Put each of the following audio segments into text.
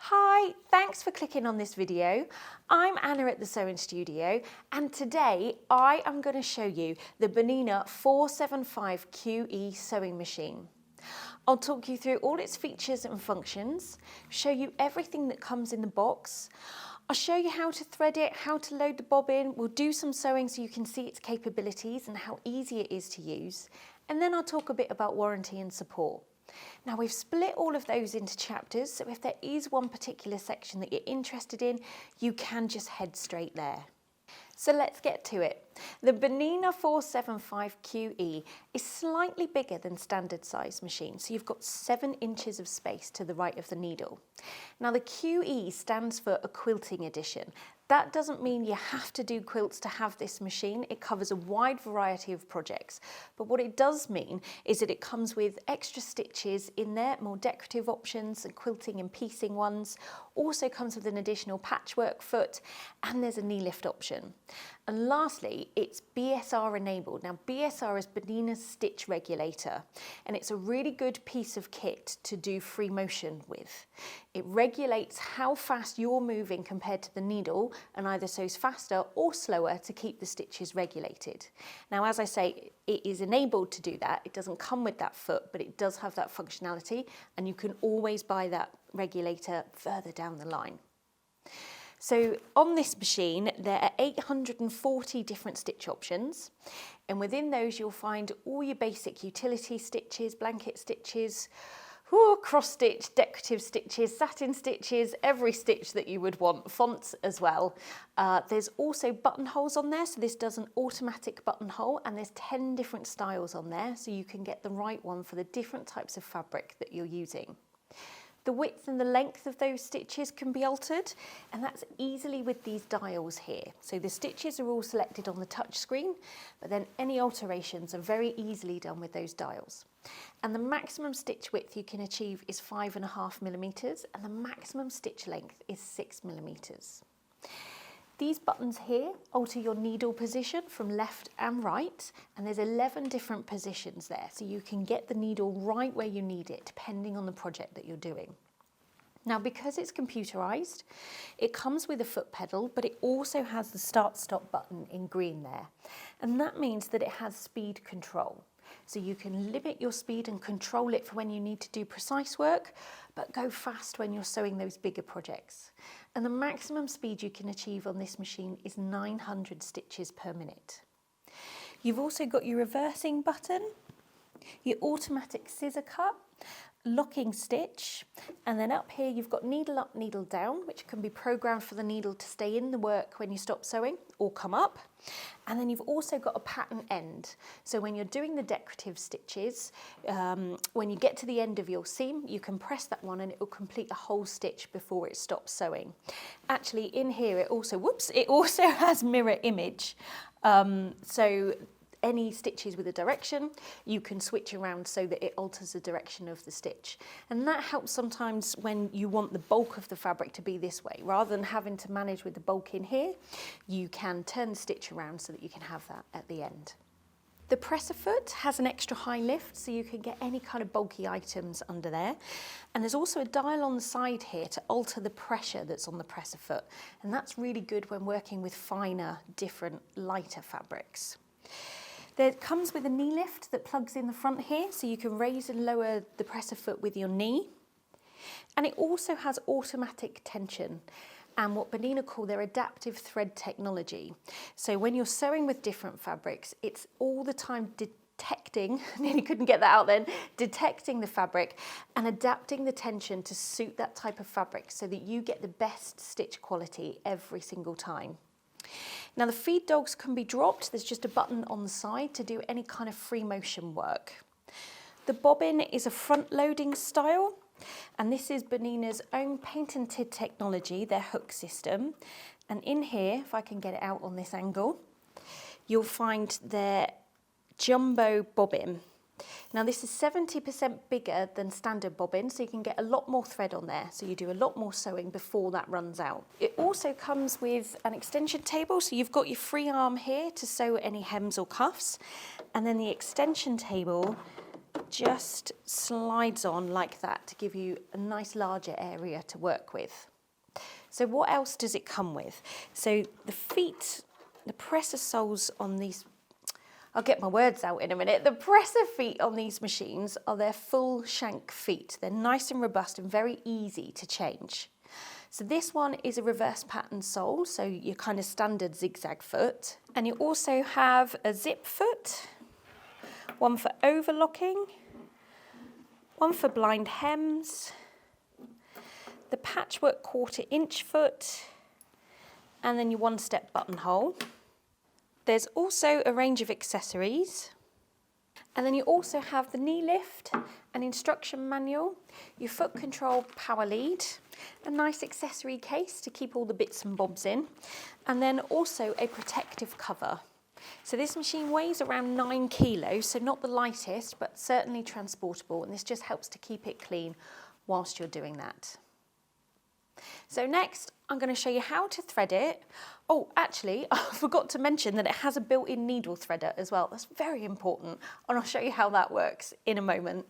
Hi, thanks for clicking on this video. I'm Anna at the Sewing Studio, and today I am going to show you the Bernina 475QE sewing machine. I'll talk you through all its features and functions, show you everything that comes in the box. I'll show you how to thread it, how to load the bobbin. We'll do some sewing so you can see its capabilities and how easy it is to use. And then I'll talk a bit about warranty and support. Now we've split all of those into chapters, so if there is one particular section that you're interested in, you can just head straight there. So let's get to it. The Bernina 475QE is slightly bigger than standard size machine, so you've got 7 inches of space to the right of the needle. Now the QE stands for a quilting edition. That doesn't mean you have to do quilts to have this machine. It covers a wide variety of projects. But what it does mean is that it comes with extra stitches in there, more decorative options and quilting and piecing ones. Also comes with an additional patchwork foot, and there's a knee lift option. And lastly, it's BSR enabled. Now BSR is Bernina's stitch regulator, and it's a really good piece of kit to do free motion with. It regulates how fast you're moving compared to the needle, and either sews faster or slower to keep the stitches regulated. Now, as I say, it is enabled to do that. It doesn't come with that foot, but it does have that functionality, and you can always buy that regulator further down the line. So on this machine, there are 840 different stitch options, and within those you'll find all your basic utility stitches, blanket stitches, cross stitch, decorative stitches, satin stitches, every stitch that you would want, fonts as well. There's also buttonholes on there, so this does an automatic buttonhole, and there's 10 different styles on there, so you can get the right one for the different types of fabric that you're using. The width and the length of those stitches can be altered, and that's easily with these dials here. So the stitches are all selected on the touch screen, but then any alterations are very easily done with those dials. And the maximum stitch width you can achieve is 5.5 millimeters, and the maximum stitch length is 6 millimeters. These buttons here alter your needle position from left and right, and there's 11 different positions there, so you can get the needle right where you need it, depending on the project that you're doing. Now, because it's computerized, it comes with a foot pedal, but it also has the start-stop button in green there, and that means that it has speed control. So you can limit your speed and control it for when you need to do precise work, but go fast when you're sewing those bigger projects. And the maximum speed you can achieve on this machine is 900 stitches per minute. You've also got your reversing button, your automatic scissor cut, locking stitch, and then up here you've got needle up, needle down, which can be programmed for the needle to stay in the work when you stop sewing or come up. And then you've also got a pattern end. So when you're doing the decorative stitches, when you get to the end of your seam, you can press that one and it will complete a whole stitch before it stops sewing. Actually in here it also has mirror image. So any stitches with a direction, you can switch around so that it alters the direction of the stitch. And that helps sometimes when you want the bulk of the fabric to be this way. Rather than having to manage with the bulk in here, you can turn the stitch around so that you can have that at the end. The presser foot has an extra high lift, so you can get any kind of bulky items under there. And there's also a dial on the side here to alter the pressure that's on the presser foot. And that's really good when working with finer, different, lighter fabrics. There comes with a knee lift that plugs in the front here, so you can raise and lower the presser foot with your knee. And it also has automatic tension and what Bernina call their adaptive thread technology. So when you're sewing with different fabrics, it's all the time detecting, nearly couldn't get that out then, detecting the fabric and adapting the tension to suit that type of fabric so that you get the best stitch quality every single time. Now the feed dogs can be dropped. There's just a button on the side to do any kind of free motion work. The bobbin is a front loading style, and this is Bernina's own patented technology, their hook system. And in here, if I can get it out on this angle, you'll find their jumbo bobbin. Now this is 70% bigger than standard bobbin, so you can get a lot more thread on there, so you do a lot more sewing before that runs out. It also comes with an extension table, so you've got your free arm here to sew any hems or cuffs, and then the extension table just slides on like that to give you a nice larger area to work with. So what else does it come with? So the feet, the presser soles on these, I'll get my words out in a minute. The presser feet on these machines are their full shank feet. They're nice and robust and very easy to change. So this one is a reverse pattern sole, so your kind of standard zigzag foot. And you also have a zip foot, one for overlocking, one for blind hems, the patchwork 1/4 inch foot, and then your one-step buttonhole. There's also a range of accessories. And then you also have the knee lift, an instruction manual, your foot control power lead, a nice accessory case to keep all the bits and bobs in, and then also a protective cover. So this machine weighs around 9 kilos, so not the lightest, but certainly transportable, and this just helps to keep it clean whilst you're doing that. So next, I'm going to show you how to thread it. Oh, actually, I forgot to mention that it has a built-in needle threader as well. That's very important, and I'll show you how that works in a moment.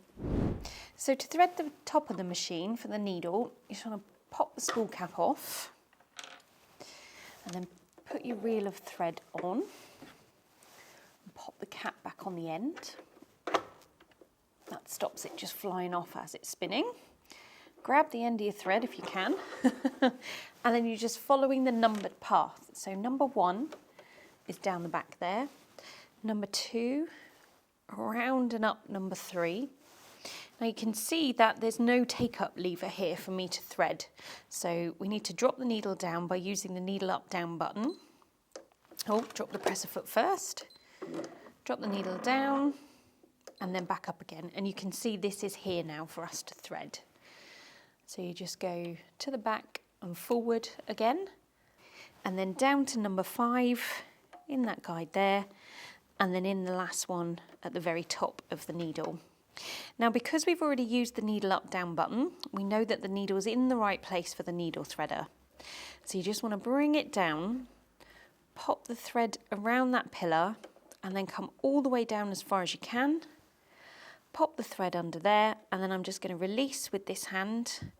So to thread the top of the machine for the needle, you just want to pop the spool cap off, and then put your reel of thread on, and pop the cap back on the end. That stops it just flying off as it's spinning. Grab the end of your thread if you can, and then you're just following the numbered path. So number 1 is down the back there, number 2, around and up number 3. Now you can see that there's no take-up lever here for me to thread, so we need to drop the needle down by using the needle up-down button. Oh, drop the presser foot first, drop the needle down, and then back up again. And you can see this is here now for us to thread. So you just go to the back and forward again, and then down to number 5 in that guide there, and then in the last one at the very top of the needle. Now, because we've already used the needle up down button, we know that the needle is in the right place for the needle threader. So you just want to bring it down, pop the thread around that pillar, and then come all the way down as far as you can. Pop the thread under there, and then I'm just going to release with this hand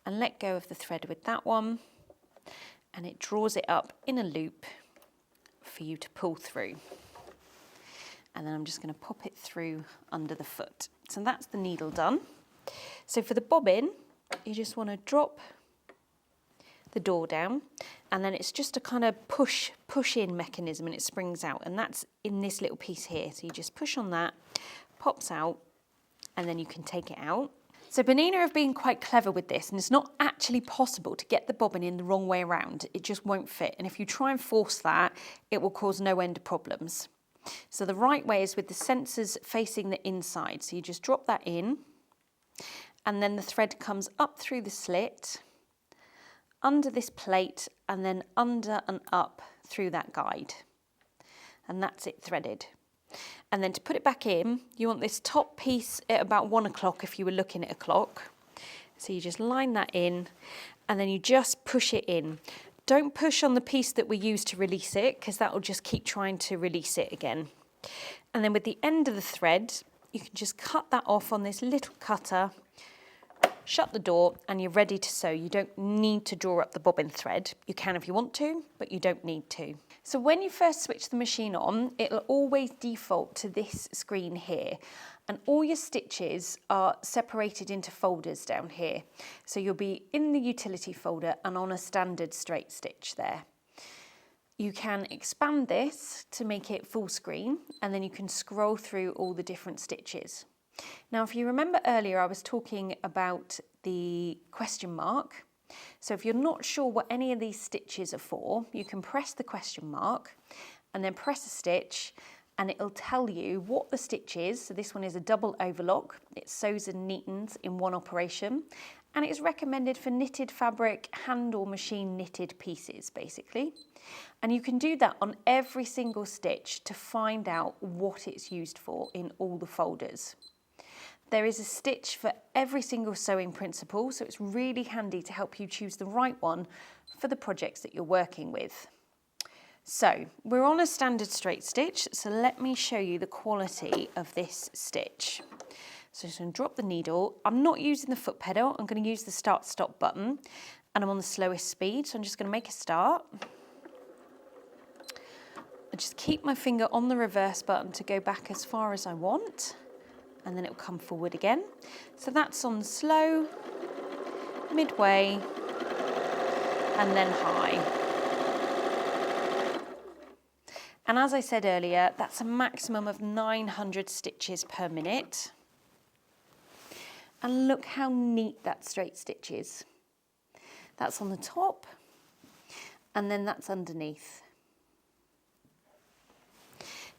and let go of the thread with that one, and it draws it up in a loop for you to pull through. And then I'm just going to pop it through under the foot. So that's the needle done. So for the bobbin, you just want to drop the door down, and then it's just a kind of push in mechanism, and it springs out, and that's in this little piece here. So you just push on that, pops out, and then you can take it out. So Bernina have been quite clever with this, and it's not actually possible to get the bobbin in the wrong way around. It just won't fit, and if you try and force that, it will cause no end of problems. So the right way is with the sensors facing the inside. So you just drop that in, and then the thread comes up through the slit, under this plate, and then under and up through that guide. And that's it threaded. And then to put it back in, you want this top piece at about 1 o'clock if you were looking at a clock. So you just line that in, and then you just push it in. Don't push on the piece that we use to release it, because that will just keep trying to release it again. And then with the end of the thread, you can just cut that off on this little cutter, shut the door, and you're ready to sew. You don't need to draw up the bobbin thread. You can if you want to, but you don't need to. So when you first switch the machine on, it'll always default to this screen here. And all your stitches are separated into folders down here. So you'll be in the utility folder and on a standard straight stitch there. You can expand this to make it full screen, and then you can scroll through all the different stitches. Now, if you remember earlier, I was talking about the question mark. So if you're not sure what any of these stitches are for, you can press the question mark and then press a stitch, and it'll tell you what the stitch is. So this one is a double overlock. It sews and neatens in one operation, and it's recommended for knitted fabric, hand or machine knitted pieces, basically. And you can do that on every single stitch to find out what it's used for in all the folders. There is a stitch for every single sewing principle, so it's really handy to help you choose the right one for the projects that you're working with. So we're on a standard straight stitch, so let me show you the quality of this stitch. So I'm just going to drop the needle. I'm not using the foot pedal, I'm going to use the start-stop button, and I'm on the slowest speed, so I'm just going to make a start. I just keep my finger on the reverse button to go back as far as I want, and then it will come forward again. So that's on slow, midway, and then high. And as I said earlier, that's a maximum of 900 stitches per minute. And look how neat that straight stitch is. That's on the top, and then that's underneath.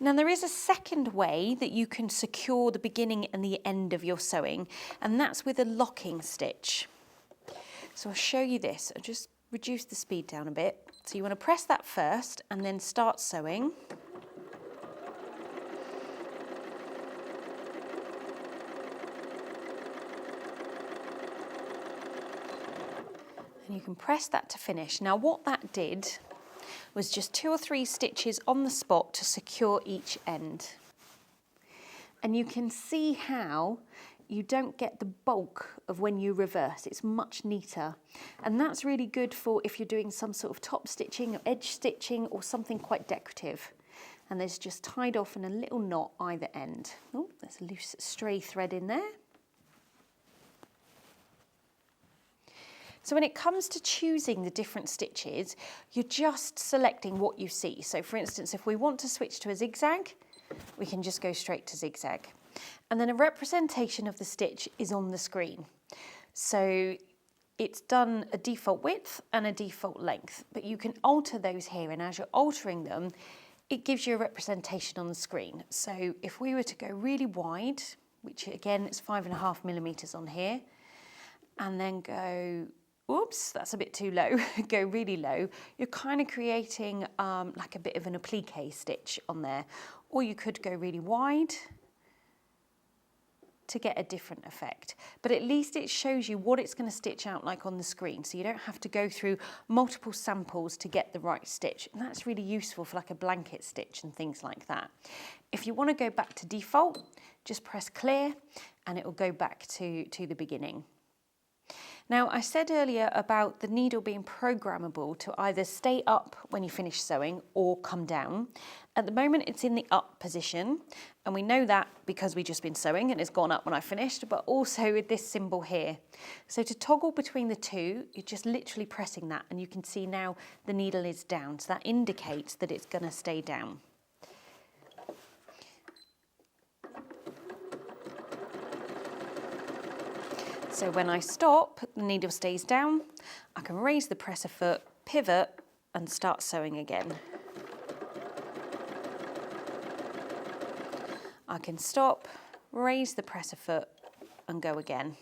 Now there is a second way that you can secure the beginning and the end of your sewing, and that's with a locking stitch. So I'll show you this. I'll just reduce the speed down a bit. So you want to press that first and then start sewing. And you can press that to finish. Now what that did was just 2 or 3 stitches on the spot to secure each end. And you can see how you don't get the bulk of when you reverse. It's much neater. And that's really good for if you're doing some sort of top stitching or edge stitching or something quite decorative. And there's just tied off in a little knot either end. Oh, there's a loose stray thread in there. So when it comes to choosing the different stitches, you're just selecting what you see. So for instance, if we want to switch to a zigzag, we can just go straight to zigzag. And then a representation of the stitch is on the screen. So it's done a default width and a default length, but you can alter those here, and as you're altering them, it gives you a representation on the screen. So if we were to go really wide, which again, it's 5.5 millimeters on here, and then go, oops, that's a bit too low, go really low, you're kind of creating like a bit of an applique stitch on there. Or you could go really wide to get a different effect. But at least it shows you what it's going to stitch out like on the screen, so you don't have to go through multiple samples to get the right stitch. And that's really useful for like a blanket stitch and things like that. If you want to go back to default, just press clear and it will go back to the beginning. Now, I said earlier about the needle being programmable to either stay up when you finish sewing or come down. At the moment, it's in the up position, and we know that because we've just been sewing and it's gone up when I finished, but also with this symbol here. So to toggle between the two, you're just literally pressing that, and you can see now the needle is down. So that indicates that it's going to stay down. So when I stop, the needle stays down. I can raise the presser foot, pivot, and start sewing again. I can stop, raise the presser foot, and go again.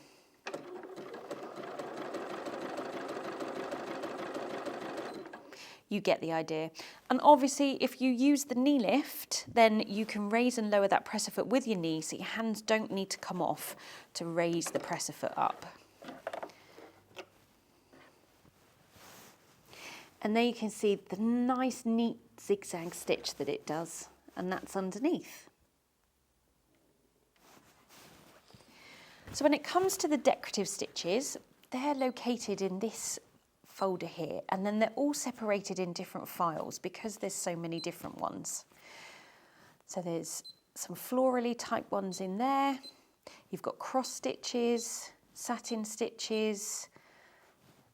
You get the idea. And obviously, if you use the knee lift, then you can raise and lower that presser foot with your knee, so your hands don't need to come off to raise the presser foot up. And there you can see the nice, neat zigzag stitch that it does, and that's underneath. So when it comes to the decorative stitches, they're located in this folder here, and then they're all separated in different files because there's so many different ones. So there's some florally type ones in there. You've got cross stitches, satin stitches,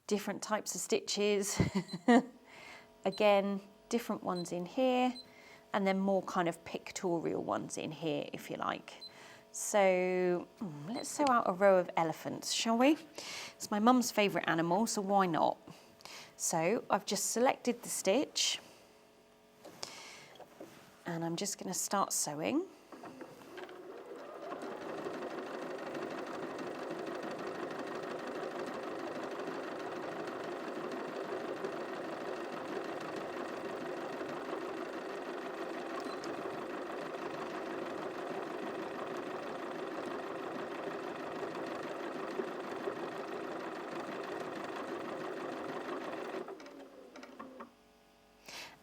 different types of stitches. Again, different ones in here, and then more kind of pictorial ones in here, if you like. So let's sew out a row of elephants, shall we? It's my mum's favourite animal, so why not? So I've just selected the stitch, and I'm just going to start sewing.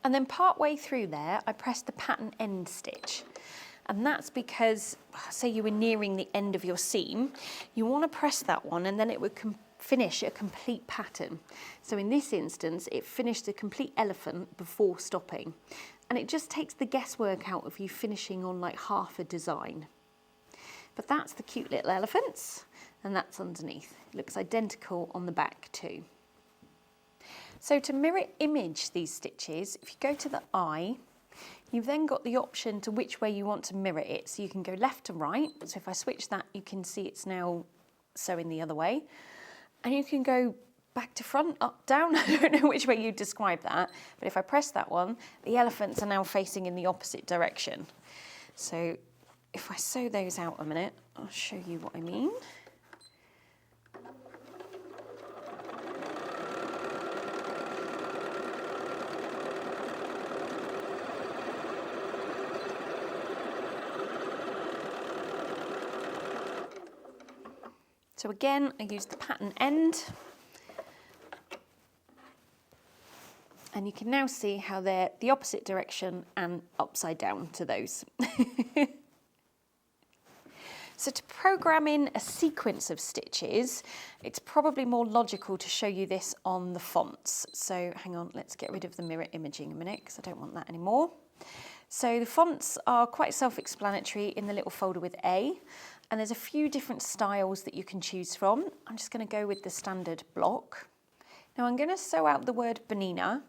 And then part way through there, I pressed the pattern end stitch. And that's because, say you were nearing the end of your seam, you want to press that one and then it would finish a complete pattern. So in this instance, it finished a complete elephant before stopping. And it just takes the guesswork out of you finishing on like half a design. But that's the cute little elephants, and that's underneath. It looks identical on the back too. So to mirror image these stitches, if you go to the eye, you've then got the option to which way you want to mirror it. So you can go left to right. So if I switch that, you can see it's now sewing the other way. And you can go back to front, up, down. I don't know which way you describe that. But if I press that one, the elephants are now facing in the opposite direction. So if I sew those out a minute, I'll show you what I mean. So again, I use the pattern end. And you can now see how they're the opposite direction and upside down to those. So to program in a sequence of stitches, it's probably more logical to show you this on the fonts. So hang on, let's get rid of the mirror imaging a minute because I don't want that anymore. So the fonts are quite self-explanatory in the little folder with A, and there's a few different styles that you can choose from. I'm just going to go with the standard block. Now I'm going to sew out the word Bernina.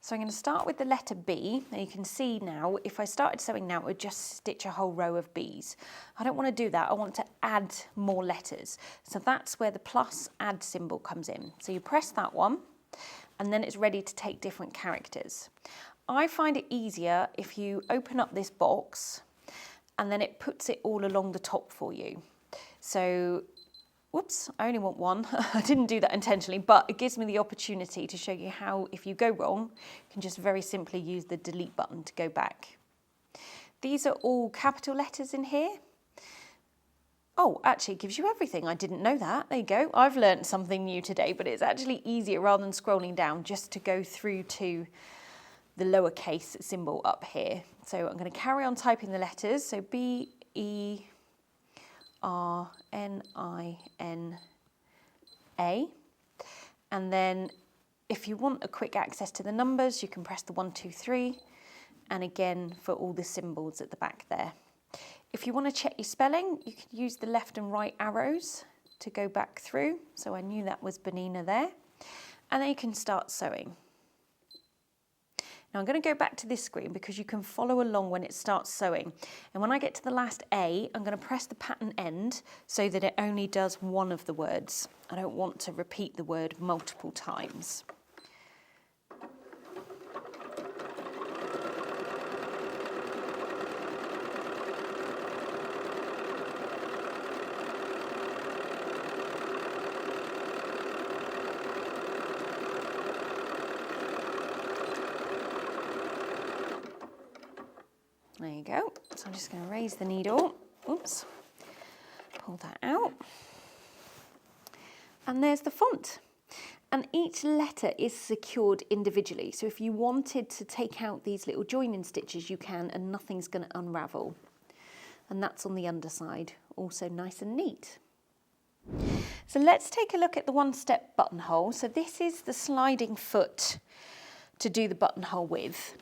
So I'm going to start with the letter B. Now you can see now, if I started sewing now, it would just stitch a whole row of Bs. I don't want to do that. I want to add more letters. So that's where the plus add symbol comes in. So you press that one, and then it's ready to take different characters. I find it easier if you open up this box, and then it puts it all along the top for you. So whoops, I only want one. I didn't do that intentionally, but it gives me the opportunity to show you how, if you go wrong, you can just very simply use the delete button to go back. These are all capital letters in here. Oh, actually it gives you everything. I didn't know that. There you go. I've learned something new today, but it's actually easier rather than scrolling down just to go through to the lowercase symbol up here. So I'm going to carry on typing the letters. So B, E, R-N-I-N-A, and then if you want a quick access to the numbers, you can press the 1, 2, 3, and again for all the symbols at the back there. If you want to check your spelling, you can use the left and right arrows to go back through. So I knew that was Bernina there, and then you can start sewing. Now I'm going to go back to this screen because you can follow along when it starts sewing. And when I get to the last A, I'm going to press the pattern end so that it only does one of the words. I don't want to repeat the word multiple times. There you go. So I'm just going to raise the needle. Oops. Pull that out. And there's the font. And each letter is secured individually. So if you wanted to take out these little joining stitches, you can, and nothing's going to unravel. And that's on the underside. Also nice and neat. So let's take a look at the one-step buttonhole. So this is the sliding foot to do the buttonhole with.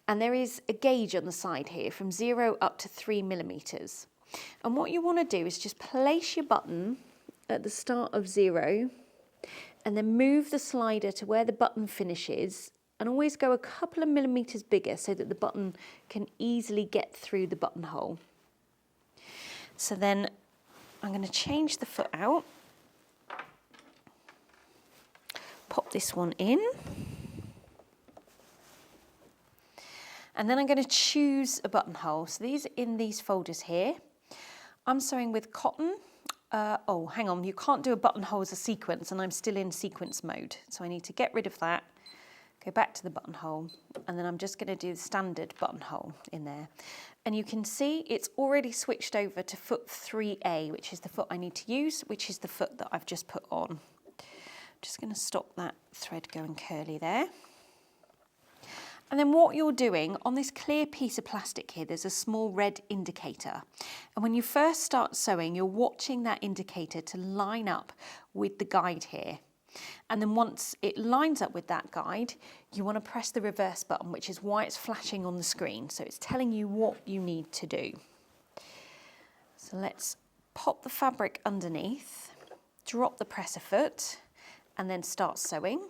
And there is a gauge on the side here from 0 up to 3 millimeters. And what you want to do is just place your button at the start of 0 and then move the slider to where the button finishes and always go a couple of millimeters bigger so that the button can easily get through the buttonhole. So then I'm going to change the foot out, pop this one in. And then I'm going to choose a buttonhole. So these are in these folders here. I'm sewing with cotton. Oh, hang on, you can't do a buttonhole as a sequence, and I'm still in sequence mode. So I need to get rid of that, go back to the buttonhole, and then I'm just going to do the standard buttonhole in there. And you can see it's already switched over to foot 3A, which is the foot I need to use, which is the foot that I've just put on. I'm just going to stop that thread going curly there. And then what you're doing on this clear piece of plastic here, there's a small red indicator. And when you first start sewing, you're watching that indicator to line up with the guide here. And then once it lines up with that guide, you want to press the reverse button, which is why it's flashing on the screen. So it's telling you what you need to do. So let's pop the fabric underneath, drop the presser foot, and then start sewing.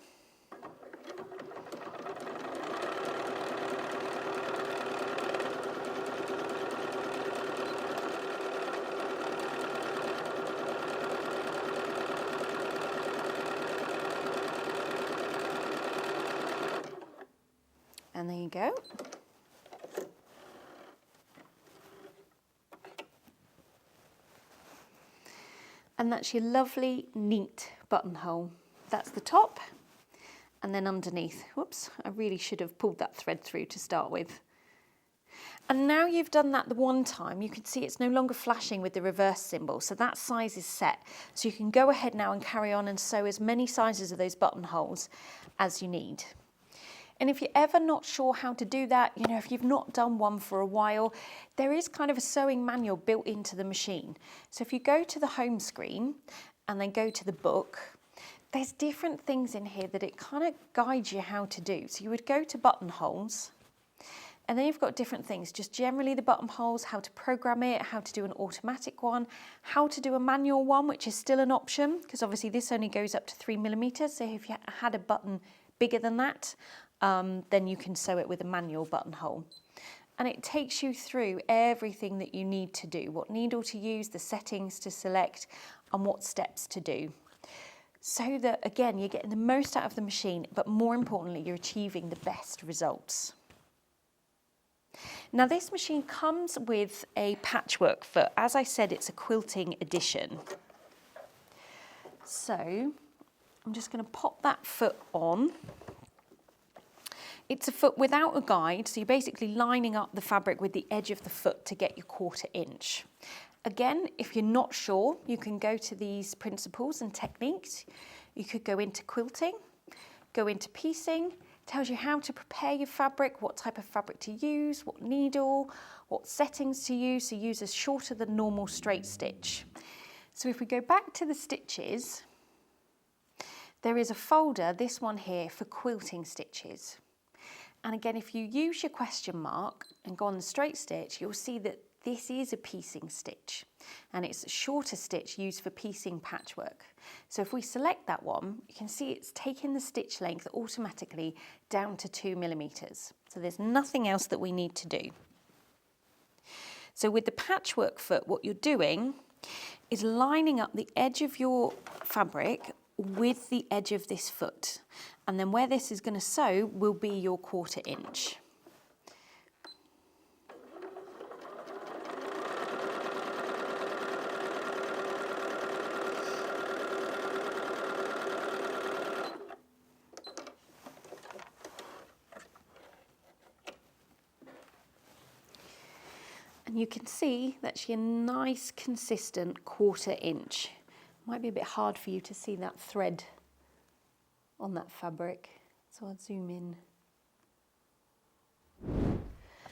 And there you go. And that's your lovely, neat buttonhole. That's the top, and then underneath. Whoops, I really should have pulled that thread through to start with. And now you've done that the one time, you can see it's no longer flashing with the reverse symbol, so that size is set. So you can go ahead now and carry on and sew as many sizes of those buttonholes as you need. And if you're ever not sure how to do that, you know, if you've not done one for a while, there is kind of a sewing manual built into the machine. So if you go to the home screen and then go to the book, there's different things in here that it kind of guides you how to do. So you would go to buttonholes, and then you've got different things, just generally the buttonholes, how to program it, how to do an automatic one, how to do a manual one, which is still an option, because obviously this only goes up to 3mm. So if you had a button bigger than that, then you can sew it with a manual buttonhole. And it takes you through everything that you need to do, what needle to use, the settings to select, and what steps to do. So that, again, you're getting the most out of the machine, but more importantly, you're achieving the best results. Now, this machine comes with a patchwork foot. As I said, it's a quilting edition. So I'm just going to pop that foot on. It's a foot without a guide, so you're basically lining up the fabric with the edge of the foot to get your 1/4 inch. Again, if you're not sure, you can go to these principles and techniques. You could go into quilting, go into piecing, tells you how to prepare your fabric, what type of fabric to use, what needle, what settings to use, so use a shorter than normal straight stitch. So if we go back to the stitches, there is a folder, this one here, for quilting stitches. And again, if you use your question mark and go on the straight stitch, you'll see that this is a piecing stitch, and it's a shorter stitch used for piecing patchwork. So if we select that one, you can see it's taking the stitch length automatically down to 2mm. So there's nothing else that we need to do. So with the patchwork foot, what you're doing is lining up the edge of your fabric with the edge of this foot. And then where this is going to sew will be your 1/4 inch. And you can see that's your nice consistent 1/4 inch. Might be a bit hard for you to see that thread on that fabric, so I'll zoom in.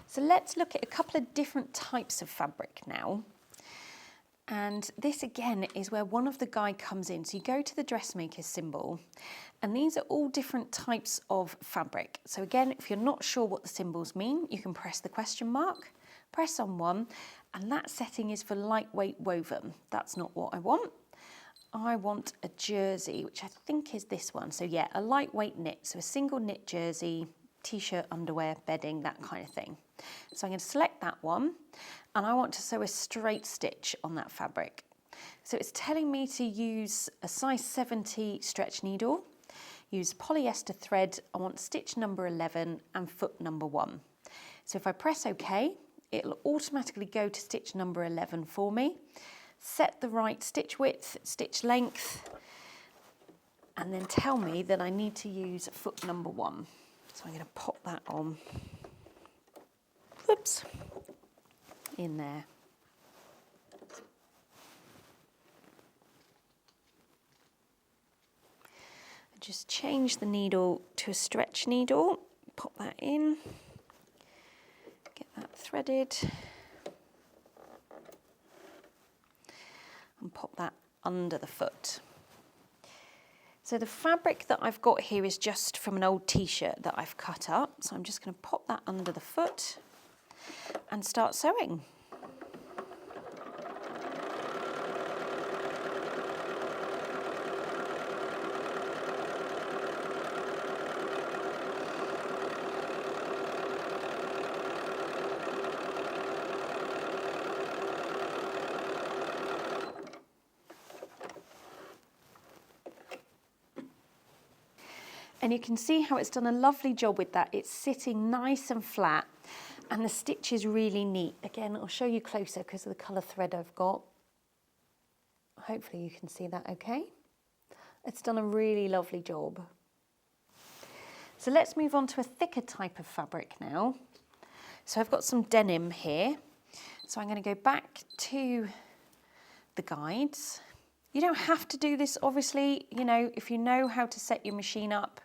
So let's look at a couple of different types of fabric now. And this again is where one of the guide comes in. So you go to the dressmaker symbol, and these are all different types of fabric. So again, if you're not sure what the symbols mean, you can press the question mark, press on one, and that setting is for lightweight woven. That's not what I want. I want a jersey, which I think is this one. So yeah, a lightweight knit, so a single knit jersey, t-shirt, underwear, bedding, that kind of thing. So I'm going to select that one, and I want to sew a straight stitch on that fabric. So it's telling me to use a size 70 stretch needle, use polyester thread. I want stitch number 11 and foot number 1. So if I press OK, it'll automatically go to stitch number 11 for me. Set the right stitch width, stitch length, and then tell me that I need to use foot number 1. So I'm going to pop that on, whoops, in there. Just change the needle to a stretch needle, pop that in, get that threaded, and pop that under the foot. So the fabric that I've got here is just from an old t-shirt that I've cut up. So I'm just going to pop that under the foot and start sewing. And you can see how it's done a lovely job with that. It's sitting nice and flat and the stitch is really neat. Again, I'll show you closer because of the colour thread I've got. Hopefully you can see that okay. It's done a really lovely job. So let's move on to a thicker type of fabric now. So I've got some denim here. So I'm going to go back to the guides. You don't have to do this, obviously. You know, if you know how to set your machine up,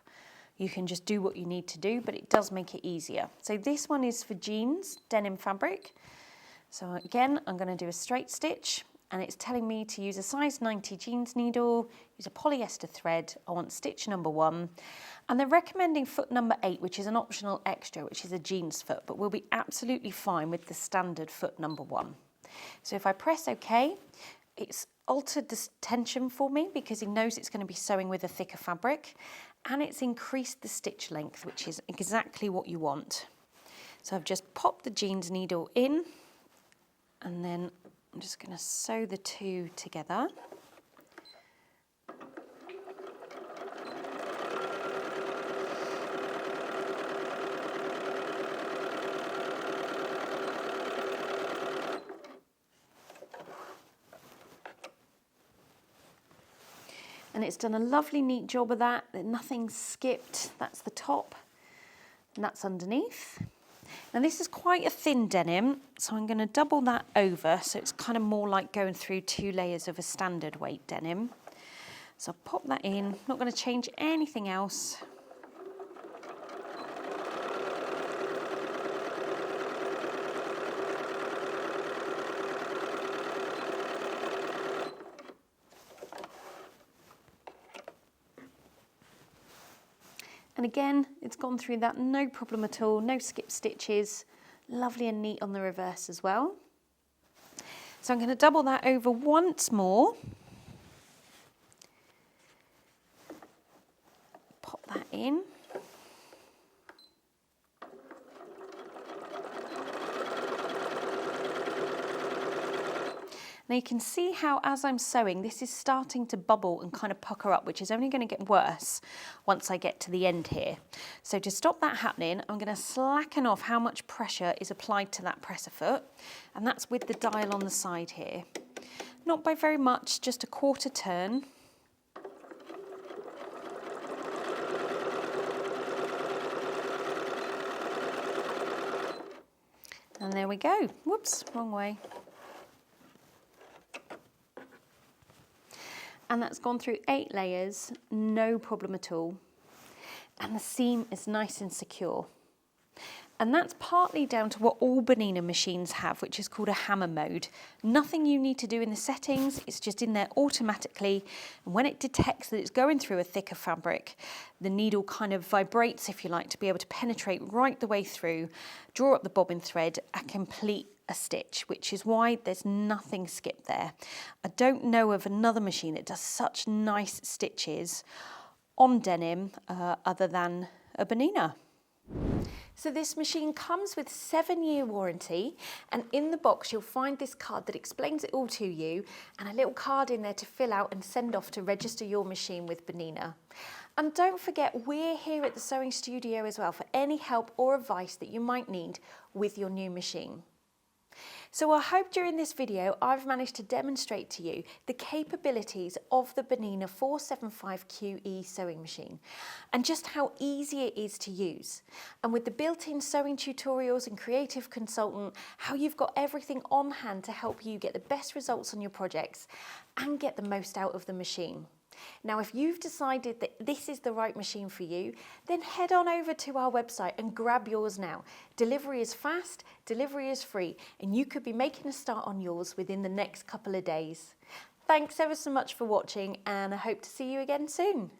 you can just do what you need to do, but it does make it easier. So this one is for jeans, denim fabric. So again, I'm going to do a straight stitch, and it's telling me to use a size 90 jeans needle, use a polyester thread. I want stitch number 1, and they're recommending foot number 8, which is an optional extra, which is a jeans foot, but we'll be absolutely fine with the standard foot number 1. So if I press OK, it's altered the tension for me because he knows it's going to be sewing with a thicker fabric, and it's increased the stitch length, which is exactly what you want. So I've just popped the jeans needle in, and then I'm just going to sew the two together. And it's done a lovely neat job of that. Nothing's skipped. That's the top and that's underneath. Now this is quite a thin denim, so I'm going to double that over so it's kind of more like going through 2 layers of a standard weight denim. So I'll pop that in, not going to change anything else. And again, it's gone through that, no problem at all, no skip stitches, lovely and neat on the reverse as well. So I'm going to double that over once more, pop that in. Now you can see how as I'm sewing, this is starting to bubble and kind of pucker up, which is only going to get worse once I get to the end here. So to stop that happening, I'm going to slacken off how much pressure is applied to that presser foot, and that's with the dial on the side here. Not by very much, just a 1/4 turn. And there we go. Whoops, wrong way. And that's gone through 8 layers, no problem at all. And the seam is nice and secure. And that's partly down to what all Bernina machines have, which is called a hammer mode. Nothing you need to do in the settings, it's just in there automatically. And when it detects that it's going through a thicker fabric, the needle kind of vibrates, if you like, to be able to penetrate right the way through, draw up the bobbin thread and complete a stitch, which is why there's nothing skipped there. I don't know of another machine that does such nice stitches on denim other than a Bernina. So this machine comes with 7-year warranty, and in the box you'll find this card that explains it all to you, and a little card in there to fill out and send off to register your machine with Bernina. And don't forget, we're here at the Sewing Studio as well for any help or advice that you might need with your new machine. So I hope during this video I've managed to demonstrate to you the capabilities of the Bernina 475QE sewing machine and just how easy it is to use. And with the built-in sewing tutorials and creative consultant, how you've got everything on hand to help you get the best results on your projects and get the most out of the machine. Now, if you've decided that this is the right machine for you, then head on over to our website and grab yours now. Delivery is fast, delivery is free, and you could be making a start on yours within the next couple of days. Thanks ever so much for watching, and I hope to see you again soon.